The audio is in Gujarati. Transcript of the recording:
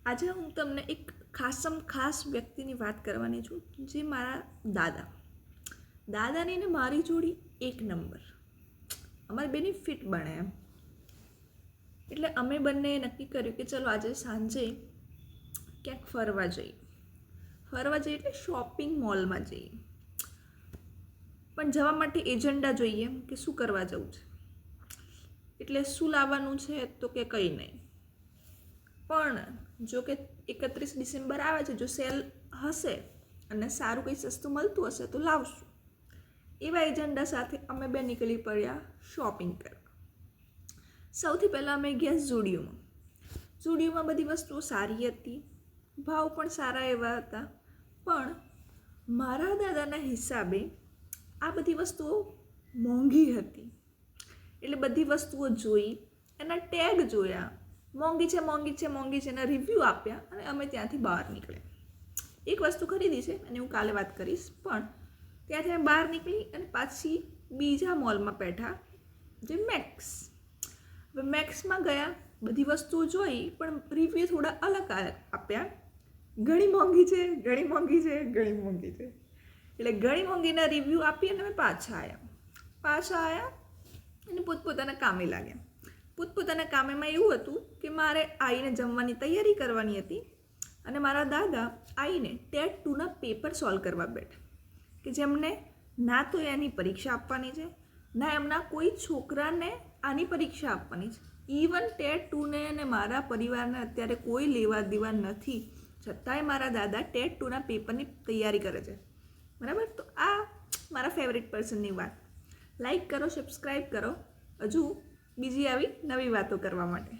આજે હું તમને એક ખાસ વ્યક્તિની વાત કરવાની છું, જે મારા દાદાની ને મારી જોડી એક નંબર. અમારી બેની ફિટ બને એમ. એટલે અમે બંને નક્કી કર્યું કે ચલો આજે સાંજે ક્યાંક ફરવા જઈએ એટલે શોપિંગ મોલમાં જઈએ. પણ જવા માટે એજન્ડા જોઈએ કે શું કરવા જવું છે, એટલે શું લાવવાનું છે તો કે કંઈ નહીં. પણ જો કે 31 ડિસેમ્બર આવે છે, જો સેલ હશે અને સારું કંઈ સસ્તું મળતું હશે તો લાવશું. એવા એજન્ડા સાથે અમે બે નીકળી પડ્યા શોપિંગ કરવા. સૌથી પહેલાં અમે ગયા ઝુડિયોમાં બધી વસ્તુઓ સારી હતી, ભાવ પણ સારા એવા હતા. પણ મારા દાદાના હિસાબે આ બધી વસ્તુઓ મોંઘી હતી. એટલે બધી વસ્તુઓ જોઈ, એના ટેગ જોયા, મોંઘી છે એના રિવ્યૂ આપ્યા અને અમે ત્યાંથી બહાર નીકળ્યા. એક વસ્તુ ખરીદી છે અને હું કાલે વાત કરીશ. પણ ત્યાંથી અમે બહાર નીકળી અને પાછી બીજા મોલમાં બેઠા, જે મેક્સ. હવે મેક્સમાં ગયા, બધી વસ્તુઓ જોઈ, પણ રિવ્યૂ થોડા અલગ આપ્યા. ઘણી મોંઘી છે. એટલે ઘણી મોંઘીના રિવ્યૂ આપી અને અમે પાછા આવ્યા અને પોતપોતાના કામે લાગ્યા. પોતપોતાના કામેમાં એવું હતું કે મારે આવીને જમવાની તૈયારી કરવાની હતી અને મારા દાદા આવીને ટેટ 2ના પેપર સોલ્વ કરવા બેઠા, કે જેમને ના તો એની પરીક્ષા આપવાની છે, ના એમના કોઈ છોકરાને આની પરીક્ષા આપવાની છે. ઇવન ટેટ 2ને અને મારા પરિવારને અત્યારે કોઈ લેવા દેવા નથી, છતાંય મારા દાદા ટેટ 2ના પેપરની તૈયારી કરે છે. બરાબર? તો આ મારા ફેવરિટ પર્સનની વાત. લાઈક કરો, સબસ્ક્રાઈબ કરો હજુ બીજી આવી નવી વાતો કરવા માટે.